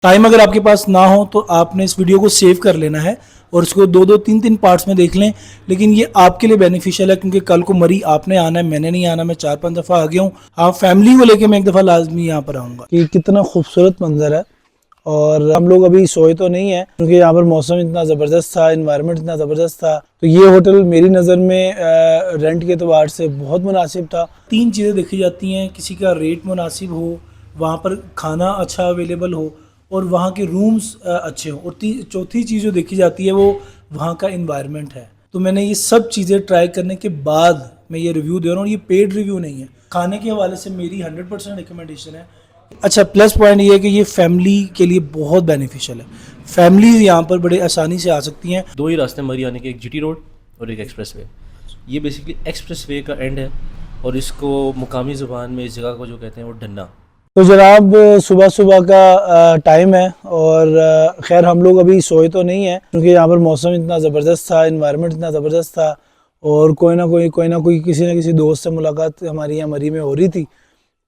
Time अगर आपके पास ना हो तो आपने इस वीडियो को सेव कर लेना है और इसको दो दो तीन तीन पार्ट्स में देख लें। लेकिन ये आपके लिए बेनिफिशियल है क्योंकि कल को मरी आपने आना है, मैंने नहीं आना। मैं 4-5 दफ़ा आ गया हूँ, आप फैमिली को लेके मैं एक दफ़ा लाजमी यहाँ पर आऊँगा। कि कितना खूबसूरत मंजर है। और हम लोग अभी सोए तो नहीं है क्योंकि यहाँ पर मौसम इतना ज़बरदस्त था, इन्वायरमेंट इतना ज़बरदस्त था। तो ये होटल मेरी नज़र में रेंट के एतबार से बहुत मुनासिब था। 3 चीज़ें देखी जाती हैं, किसी का रेट मुनासिब हो, वहाँ पर खाना अच्छा अवेलेबल हो और वहाँ के रूम्स अच्छे हों, और चौथी चीज़ जो देखी जाती है वो वहाँ का इन्वायरमेंट है। तो मैंने ये सब चीज़ें ट्राई करने के बाद मैं ये रिव्यू दे रहा हूँ। ये पेड रिव्यू नहीं है, खाने के हवाले से मेरी 100% रिकमेंडेशन है। अच्छा, प्लस पॉइंट ये है कि ये फैमिली के लिए बहुत बेनिफिशियल है। फैमिलीज यहाँ पर बड़े आसानी से आ सकती हैं। दो ही रास्ते मरी आने के, एक जीटी रोड और एक एक्सप्रेस वे। ये बेसिकली एक्सप्रेस वे का एंड है और इसको मुकामी ज़ुबान में इस जगह को जो कहते हैं वो डन्ना। तो जनाब सुबह सुबह का टाइम है और खैर हम लोग अभी सोए तो नहीं है क्योंकि यहाँ पर मौसम इतना ज़बरदस्त था, इन्वायरमेंट इतना ज़बरदस्त था। और कोई ना कोई किसी न किसी दोस्त से मुलाकात हमारी यहाँ मरी में हो रही थी।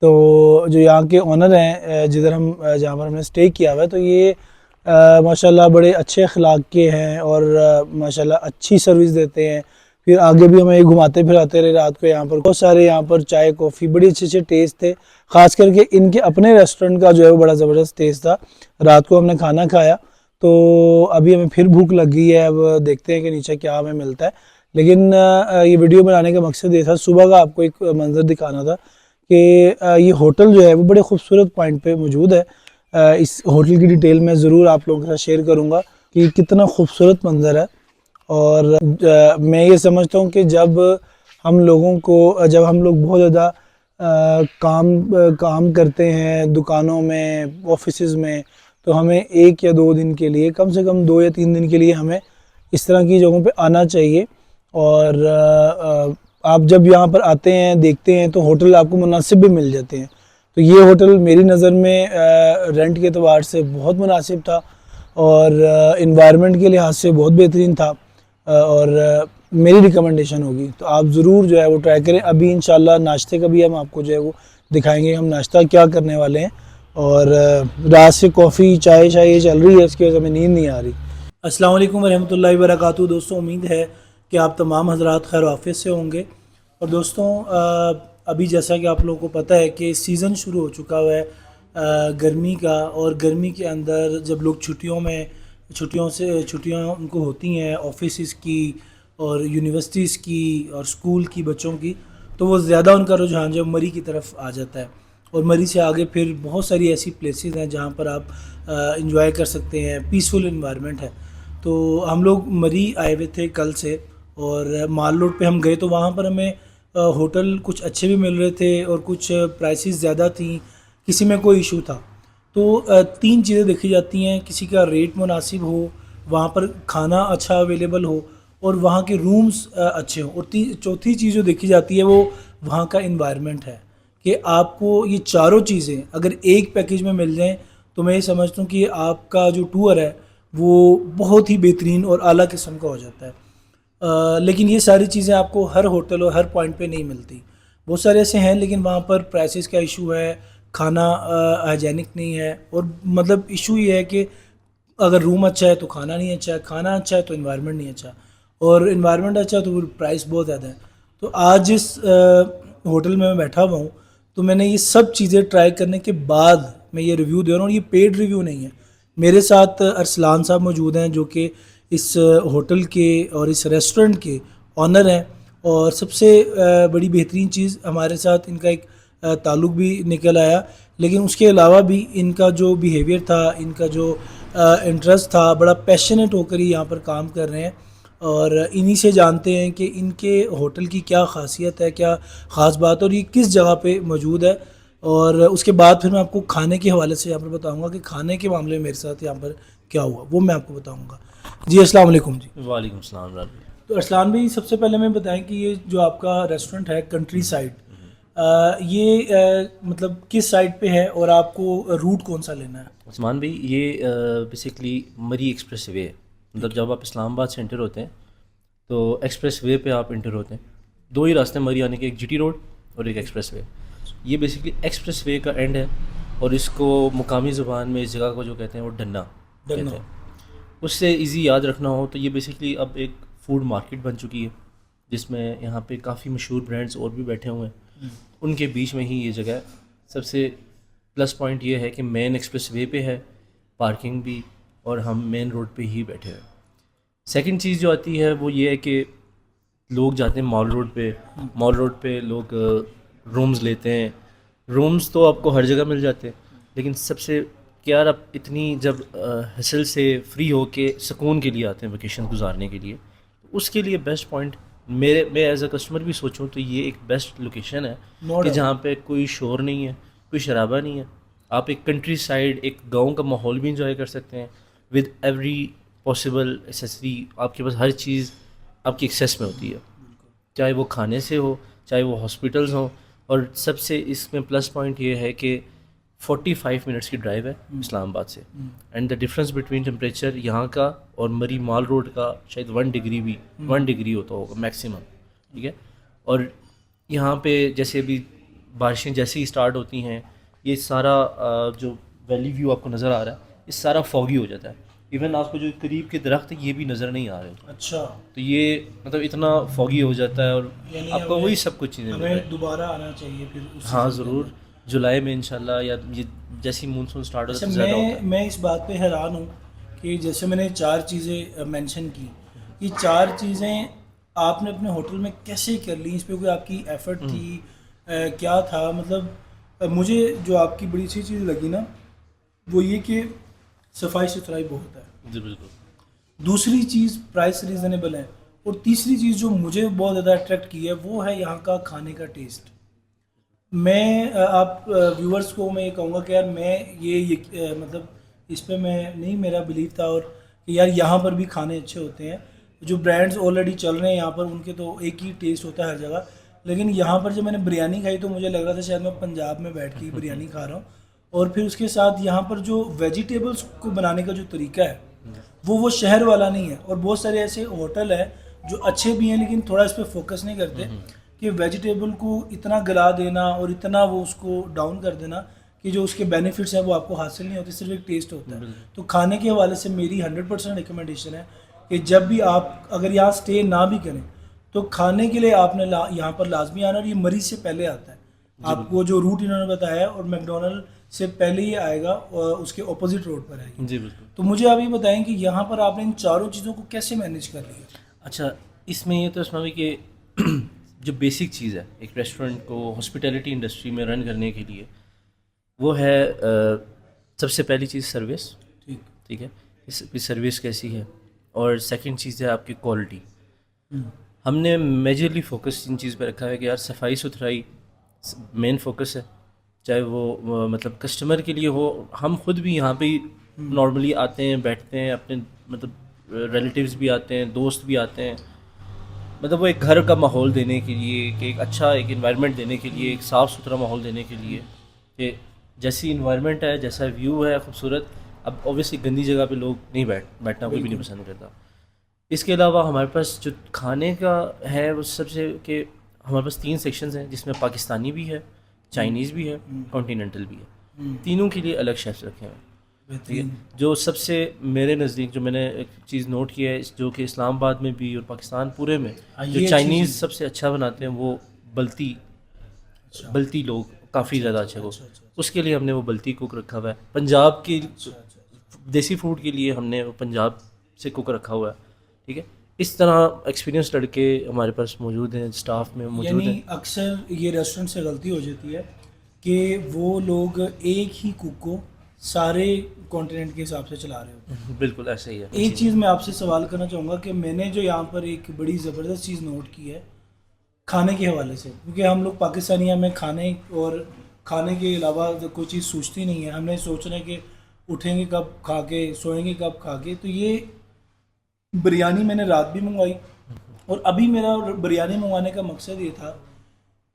तो जो यहाँ के ओनर हैं जिधर हम जहाँ पर हमने स्टे किया हुआ है, तो ये माशाल्लाह बड़े अच्छे अखलाक के हैं और माशाल्लाह अच्छी सर्विस देते हैं। फिर आगे भी हमें घुमाते फिराते रहे रात को। यहाँ पर बहुत सारे यहाँ पर चाय कॉफ़ी बड़ी अच्छे अच्छे टेस्ट थे। ख़ास करके इनके अपने रेस्टोरेंट का जो है वो बड़ा ज़बरदस्त टेस्ट था। रात को हमने खाना खाया तो अभी हमें फिर भूख लग गई है। अब देखते हैं कि नीचे क्या हमें मिलता है। लेकिन ये वीडियो बनाने का मकसद ये था, सुबह का आपको एक मंज़र दिखाना था कि ये होटल जो है वो बड़े खूबसूरत पॉइंट पे मौजूद है। इस होटल की डिटेल मैं ज़रूर आप लोगों के साथ शेयर करूँगा कि कितना खूबसूरत मंज़र है। और मैं ये समझता हूँ कि जब हम लोग बहुत ज़्यादा काम करते हैं दुकानों में, ऑफिसेज़ में, तो हमें 1 या 2 दिन के लिए, कम से कम 2 या 3 दिन के लिए हमें इस तरह की जगहों पे आना चाहिए। और आप जब यहाँ पर आते हैं देखते हैं तो होटल आपको मुनासिब भी मिल जाते हैं। तो ये होटल मेरी नज़र में रेंट के एतबार से बहुत मुनासिब था और इन्वायरमेंट के लिहाज से बहुत बेहतरीन था। और मेरी रिकमेंडेशन होगी तो आप ज़रूर जो है वो ट्राई करें। अभी इंशाल्लाह नाश्ते का भी हम आपको जो है वो दिखाएंगे, हम नाश्ता क्या करने वाले हैं। और रात से कॉफ़ी चाय ये चल रही है, इसकी वजह से हमें नींद नहीं आ रही। अस्सलाम वालेकुम रहमतुल्लाहि व बरकातहू। दोस्तों, उम्मीद है कि आप तमाम हज़रात खैर वाफ़ियत से होंगे। और दोस्तों, अभी जैसा कि आप लोगों को पता है कि सीज़न शुरू हो चुका हुआ है गर्मी का। और गर्मी के अंदर जब लोग छुट्टियां उनको होती हैं ऑफिस की और यूनिवर्सिटीज़ की और स्कूल की बच्चों की, तो वो ज़्यादा उनका रुझान जो मरी की तरफ आ जाता है। और मरी से आगे फिर बहुत सारी ऐसी प्लेसेस हैं जहाँ पर आप इंजॉय कर सकते हैं, पीसफुल इन्वायरमेंट है। तो हम लोग मरी आए हुए थे कल से और माल रोड पे हम गए तो वहाँ पर हमें होटल कुछ अच्छे भी मिल रहे थे और कुछ प्राइसेस ज़्यादा थी, किसी में कोई इशू था। तो 3 चीज़ें देखी जाती हैं, किसी का रेट मुनासिब हो, वहाँ पर खाना अच्छा अवेलेबल हो और वहाँ के रूम्स अच्छे हों, और चौथी चीज़ जो देखी जाती है वो वहाँ का इन्वायरमेंट है। कि आपको ये चारों चीज़ें अगर एक पैकेज में मिल जाएं तो मैं ये समझता हूँ कि आपका जो टूर है वो बहुत ही बेहतरीन और आला किस्म का हो जाता है। लेकिन ये सारी चीज़ें आपको हर होटल और हर पॉइंट पे नहीं मिलती। बहुत सारे ऐसे हैं लेकिन वहाँ पर प्राइसेस का इशू है, खाना हाइजेनिक नहीं है, और मतलब इशू ये है कि अगर रूम अच्छा है तो खाना नहीं अच्छा है, खाना अच्छा है तो इन्वायरमेंट नहीं अच्छा, और इन्वायरमेंट अच्छा है तो फिर प्राइस बहुत ज़्यादा है। तो आज जिस होटल में मैं बैठा हुआ हूँ तो मैंने ये सब चीज़ें ट्राई करने के बाद मैं ये रिव्यू दे रहा हूँ, और ये पेड रिव्यू नहीं है। मेरे साथ अरसलान साहब मौजूद हैं जो कि इस होटल के और इस रेस्टोरेंट के ऑनर हैं। और सबसे बड़ी बेहतरीन चीज़, हमारे साथ इनका एक ताल्लुक़ भी निकल आया। लेकिन उसके अलावा भी इनका जो बिहेवियर था, इनका जो इंटरेस्ट था, बड़ा पैशनेट होकर ही यहाँ पर काम कर रहे हैं। और इन्हीं से जानते हैं कि इनके होटल की क्या ख़ासियत है, क्या ख़ास बात, और ये किस जगह पे मौजूद है। और उसके बाद फिर मैं आपको खाने के हवाले से यहाँ पर बताऊँगा कि खाने के मामले में मेरे साथ यहाँ पर क्या हुआ, वो मैं आपको बताऊँगा। जी अस्सलाम वालेकुम जी। वालेकुम सलाम राज तो अरसलान भाई, सबसे पहले मैं बताएं कि ये जो आपका रेस्टोरेंट है कंट्री साइड, ये मतलब किस साइड पे है और आपको रूट कौन सा लेना है? उस्मान भाई, ये बेसिकली मरी एक्सप्रेस वे है। मतलब जब आप इस्लामाबाद से इंटर होते हैं तो एक्सप्रेस वे पे आप इंटर होते हैं। दो ही रास्ते मरी आने के, एक जीटी रोड और एक एक्सप्रेस वे। ये बेसिकली एक्सप्रेस वे का एंड है और इसको मुकामी ज़ुबान में इस जगह को जो कहते हैं वो डन्ना कहते डन्ना। हैं। उससे इजी याद रखना हो तो ये बेसिकली अब एक फूड मार्केट बन चुकी है, जिसमें यहाँ पे काफ़ी मशहूर ब्रांड्स और भी बैठे हुए हैं। उनके बीच में ही ये जगह है। सबसे प्लस पॉइंट ये है कि मेन एक्सप्रेस वे पे है, पार्किंग भी, और हम मेन रोड पे ही बैठे हैं। सेकंड चीज़ जो आती है वो ये है कि लोग जाते हैं मॉल रोड पे। मॉल रोड पे लोग रूम्स लेते हैं। रूम्स तो आपको हर जगह मिल जाते हैं, लेकिन सबसे कि यार आप इतनी जब हसल से फ्री हो के सुकून के लिए आते हैं वेकेशन गुजारने के लिए, तो उसके लिए बेस्ट पॉइंट मैं एज अ कस्टमर भी सोचूं तो ये एक बेस्ट लोकेशन है कि जहाँ पे कोई शोर नहीं है, कोई शराबा नहीं है। आप एक कंट्री साइड, एक गांव का माहौल भी इंजॉय कर सकते हैं विद एवरी पॉसिबल एसेसरी। आपके पास हर चीज़ आपकी एक्सेस में होती है, चाहे वो खाने से हो, चाहे वो हॉस्पिटल्स हों। और सबसे इसमें प्लस पॉइंट ये है कि 45 मिनट्स की ड्राइव है इस्लामाबाद से, and the difference between temperature यहाँ का और मरी माल रोड का शायद 1 डिग्री भी 1 डिग्री होता होगा मैक्सिमम, ठीक है। और यहाँ पे जैसे अभी बारिशें जैसे ही स्टार्ट होती हैं, ये सारा जो वैली व्यू आपको नज़र आ रहा है, ये सारा फॉगी हो जाता है। इवन आपको जो करीब के दरख्त है ये भी नज़र नहीं आ रहे। अच्छा, तो ये मतलब इतना फॉगी हो जाता है और यानी आपको वही सब कुछ चीज़ें मिल रही हमें दोबारा आना चाहिए फिर उस हाँ सीज़न के ज़रूर, जुलाई में इंशाल्लाह, या ये जैसी मानसून स्टार्ट होता अच्छा, है तो ज़्यादा होता है। मैं इस बात पे हैरान हूँ कि जैसे मैंने 4 चीज़ें मेंशन की, ये 4 चीज़ें आपने अपने होटल में कैसे कर ली? इस पे कोई आपकी एफर्ट थी? क्या था? मतलब मुझे जो आपकी बड़ी अच्छी चीज़ लगी ना, वो ये कि सफाई सुथराई बहुत है। जी बिल्कुल। दूसरी चीज़ प्राइस रीज़नेबल है, और तीसरी चीज़ जो मुझे बहुत ज़्यादा अट्रैक्ट की है वो है यहाँ का खाने का टेस्ट। मैं आप व्यूअर्स को मैं ये कहूँगा कि यार मैं मतलब इस पे मैं नहीं, मेरा बिलीव था, और कि यार यहाँ पर भी खाने अच्छे होते हैं। जो ब्रांड्स ऑलरेडी चल रहे हैं यहाँ पर उनके तो एक ही टेस्ट होता है हर जगह, लेकिन यहाँ पर जब मैंने बिरयानी खाई तो मुझे लग रहा था शायद मैं पंजाब में बैठ के ही बिरयानी खा रहा हूँ। और फिर उसके साथ यहाँ पर जो वेजिटेबल्स को बनाने का जो तरीका है वो शहर वाला नहीं है। और बहुत सारे ऐसे होटल है जो अच्छे भी हैं लेकिन थोड़ा इस पर फोकस नहीं करते कि वेजिटेबल को इतना गला देना और इतना वो उसको डाउन कर देना कि जो उसके बेनिफिट्स हैं वो आपको हासिल नहीं होते, सिर्फ एक टेस्ट होता है। तो खाने के हवाले से मेरी 100% रिकमेंडेशन है कि जब भी आप अगर यहाँ स्टे ना भी करें तो खाने के लिए आपने यहाँ पर लाजमी आना। और ये मरी से पहले आता है, आपको जो रूट इन्होंने बताया, और मैकडोनल्ड से पहले ही आएगा और उसके ऑपोजिट रोड पर आएगी। जी बिल्कुल। तो मुझे आप ये बताएं कि यहाँ पर आपने इन चारों चीज़ों को कैसे मैनेज कर लिया? अच्छा, इसमें ये तो इसमें भी कि जो बेसिक चीज़ है एक रेस्टोरेंट को हॉस्पिटैलिटी इंडस्ट्री में रन करने के लिए, वो है सबसे पहली चीज़ सर्विस। ठीक है, इसकी सर्विस कैसी है, और सेकंड चीज़ है आपकी क्वालिटी। हमने मेजरली फोकस इन चीज़ पे रखा है कि यार सफाई सुथराई मेन फोकस है, चाहे वो मतलब कस्टमर के लिए हो। हम खुद भी यहाँ पे नॉर्मली आते हैं, बैठते हैं, अपने मतलब रिलेटिव्स भी आते हैं, दोस्त भी आते हैं, मतलब वो एक घर का माहौल देने के लिए, कि एक अच्छा एक इन्वायरमेंट देने के लिए, एक साफ़ सुथरा माहौल देने के लिए, कि जैसी इन्वायरमेंट है, जैसा व्यू है खूबसूरत। अब ऑब्वियसली गंदी जगह पे लोग नहीं बैठना कोई भी नहीं पसंद करता। इसके अलावा हमारे पास जो खाने का है वो सबसे कि हमारे पास 3 सेक्शंस हैं, जिसमें पाकिस्तानी भी है, चाइनीज़ भी है, कॉन्टिनेंटल भी है। तीनों के लिए अलग शेफ्स रखे हैं। ठीक है, जो सबसे मेरे नज़दीक जो मैंने एक चीज़ नोट की है, जो कि इस्लामाबाद में भी और पाकिस्तान पूरे में जो चाइनीज़ सबसे अच्छा बनाते हैं वो बल्ती लोग काफ़ी ज़्यादा अच्छे को, उसके लिए हमने वो बल्ती कुक रखा हुआ है। पंजाब की देसी फूड के लिए हमने वो पंजाब से कुक रखा हुआ है। ठीक है, इस तरह एक्सपीरियंस लड़के हमारे पास मौजूद हैं, स्टाफ में मौजूद हैं। अक्सर ये रेस्टोरेंट से गलती हो जाती है कि वो लोग एक ही कुक को सारे कॉन्टिनेंट के हिसाब से चला रहे होते हैं। बिल्कुल ऐसा ही है। एक चीज़ मैं आपसे सवाल करना चाहूँगा कि मैंने जो यहाँ पर एक बड़ी ज़बरदस्त चीज़ नोट की है खाने के हवाले से, क्योंकि हम लोग पाकिस्तानी हमें खाने और खाने के अलावा कोई चीज़ सोचती नहीं है। हमने सोचना है कि उठेंगे कब खा के, सोएंगे कब खा के। तो ये बिरयानी मैंने रात भी मंगवाई, और अभी मेरा बिरयानी मंगवाने का मकसद ये था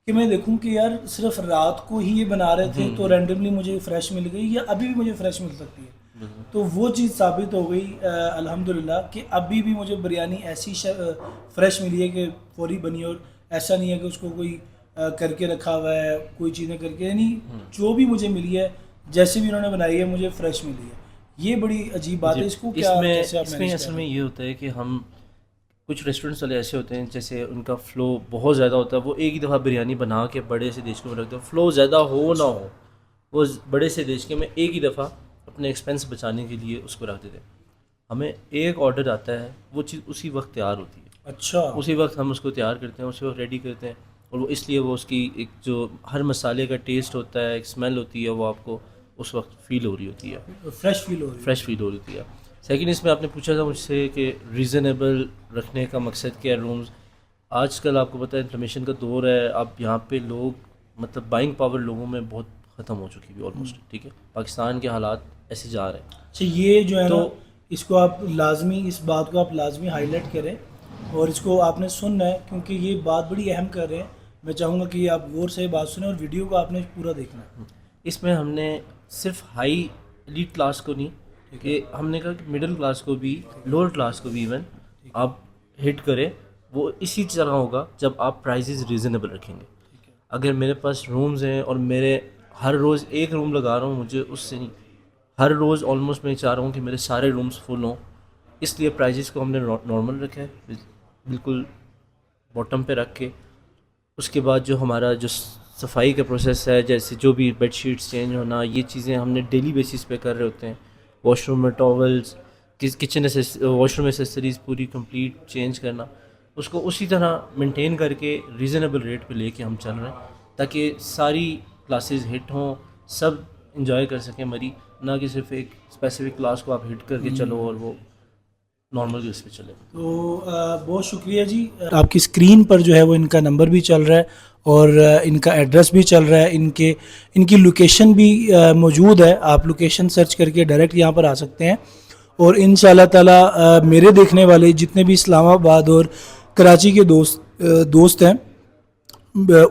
कि मैं देखूं कि यार सिर्फ रात को ही ये बना रहे थे तो रैंडमली मुझे फ़्रेश मिल गई, या अभी भी मुझे फ़्रेश मिल सकती है। तो वो चीज़ साबित हो गई अल्हम्दुलिल्लाह कि अभी भी मुझे बिरयानी ऐसी फ़्रेश मिली है कि फौरी बनी, और ऐसा नहीं है कि उसको कोई करके रखा हुआ है, कोई चीज़ें करके, यानी जो भी मुझे मिली है जैसे भी उन्होंने बनाई है मुझे फ्रेश मिली है। ये बड़ी अजीब बात है। इसको क्या कैसे आप इसमें मैनेज असल कर में रहे ये होता है कि हम कुछ रेस्टोरेंट्स वाले ऐसे होते हैं जैसे उनका फ़्लो बहुत ज़्यादा होता है, वो एक ही दफ़ा बिरयानी बना के बड़े से देशके में रखते हैं, फ़्लो ज़्यादा हो ना हो वो बड़े से देशके में एक ही दफ़ा अपने एक्सपेंस बचाने के लिए उसको रख देते हैं। हमें एक ऑर्डर आता है, वो चीज़ उसी वक्त तैयार होती है, हैं? अच्छा, उसी वक्त हम उसको तैयार करते हैं, उसी वक्त रेडी करते हैं, और वो इसलिए वो उसकी एक जो हर मसाले का टेस्ट होता है, एक स्मेल होती है, वो आपको उस वक्त फ़ील हो रही होती है, फ्रेश फील हो रही है। फ्रेश फील हो रही है। सेकंड, इसमें आपने पूछा था मुझसे कि रीज़नेबल रखने का मकसद क्या है रूम्स। आजकल आपको पता है इन्फ्लेमेशन का दौर है, अब यहाँ पे लोग मतलब बाइंग पावर लोगों में बहुत ख़त्म हो चुकी है ऑलमोस्ट, ठीक है, पाकिस्तान के हालात ऐसे जा रहे हैं। अच्छा, ये जो है तो ना, इसको आप लाजमी, इस बात को आप लाजमी हाईलाइट करें और इसको आपने सुनना है, क्योंकि ये बात बड़ी अहम कर रहे हैं। मैं चाहूँगा कि आप गौर से बात सुने और वीडियो को आपने पूरा देखना है। इसमें हमने सिर्फ हाई एलीट क्लास को नहीं, कि हमने कहा कि मिडिल क्लास को भी, लोअर क्लास को भी इवन आप हिट करें। वो इसी तरह होगा जब आप प्राइसेस रीज़नेबल रखेंगे। अगर मेरे पास रूम्स हैं और मेरे हर रोज़ एक रूम लगा रहा हूँ, मुझे उससे नहीं, हर रोज़ ऑलमोस्ट मैं चाह रहा हूँ कि मेरे सारे रूम्स फुल हों, इसलिए प्राइसेस को हमने नॉर्मल रखा है, बिल्कुल बॉटम पे रख के। उसके बाद जो हमारा जो सफाई का प्रोसेस है, जैसे जो भी बेडशीट्स चेंज होना, ये चीज़ें हमने डेली बेसिस पे कर रहे होते हैं। वॉशरूम में टॉवल्स, किचन वॉशरूम एसेसरीज़ पूरी कंप्लीट चेंज करना, उसको उसी तरह मेंटेन करके रीज़नेबल रेट पे लेके हम चल रहे हैं, ताकि सारी क्लासेस हिट हों, सब इंजॉय कर सकें मरी, ना कि सिर्फ एक स्पेसिफिक क्लास को आप हिट करके चलो और वो नॉर्मल यूज़ पे चले। तो बहुत शुक्रिया जी। आपकी स्क्रीन पर जो है वो इनका नंबर भी चल रहा है और इनका एड्रेस भी चल रहा है, इनकी लोकेशन भी मौजूद है। आप लोकेशन सर्च करके डायरेक्ट यहाँ पर आ सकते हैं। और इंशाल्लाह ताला मेरे देखने वाले जितने भी इस्लामाबाद और कराची के दोस्त हैं,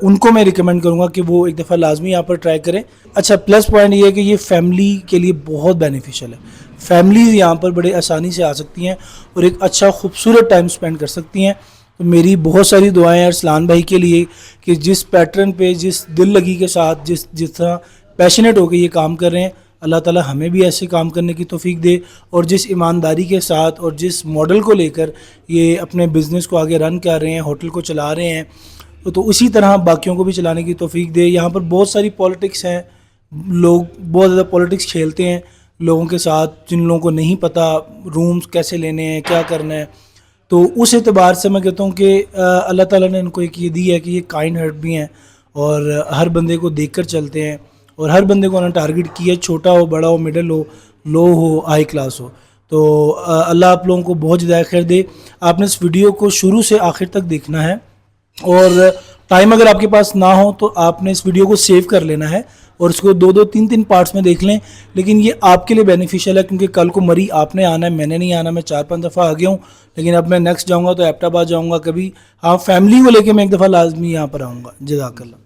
उनको मैं रिकमेंड करूँगा कि वो एक दफ़ा लाजमी यहाँ पर ट्राई करें। अच्छा, प्लस पॉइंट ये है कि ये फैमिली के लिए बहुत बेनिफिशियल है। फैमिलीज़ यहाँ पर बड़े आसानी से आ सकती हैं और एक अच्छा खूबसूरत टाइम स्पेंड कर सकती हैं। तो मेरी बहुत सारी दुआएं हैं अरसलान भाई के लिए कि जिस पैटर्न पे, जिस दिल लगी के साथ, जिस तरह पैशनेट होकर ये काम कर रहे हैं, अल्लाह ताला हमें भी ऐसे काम करने की तौफीक दे। और जिस ईमानदारी के साथ और जिस मॉडल को लेकर ये अपने बिज़नेस को आगे रन कर रहे हैं, होटल को चला रहे हैं, तो उसी तरह बाकियों को भी चलाने की तौफीक दे। यहाँ पर बहुत सारी पॉलिटिक्स हैं, लोग बहुत ज़्यादा पॉलिटिक्स खेलते हैं लोगों के साथ, जिन लोगों को नहीं पता रूम्स कैसे लेने हैं, क्या करना है। तो उस एतबार से मैं कहता हूँ कि अल्लाह ताला ने इनको एक ये दी है कि ये काइंड हार्ट भी हैं और हर बंदे को देखकर चलते हैं और हर बंदे को उन्होंने टारगेट किया, छोटा हो, बड़ा हो, मिडिल हो, लो हो, हाई क्लास हो। तो अल्लाह आप लोगों को बहुत ज़्यादा खैर दे। आपने इस वीडियो को शुरू से आखिर तक देखना है और टाइम अगर आपके पास ना हो तो आपने इस वीडियो को सेव कर लेना है और इसको 2-2, 3-3 पार्ट्स में देख लें। लेकिन ये आपके लिए बेनिफिशियल है, क्योंकि कल को मरी आपने आना है, मैंने नहीं आना। मैं 4-5 दफ़ा आ गया हूँ, लेकिन अब मैं नेक्स्ट जाऊँगा तो एबटाबाद जाऊँगा कभी। हाँ, फैमिली को लेके मैं एक दफ़ा लाजमी यहाँ पर आऊँगा। जज़ाकल्लाह।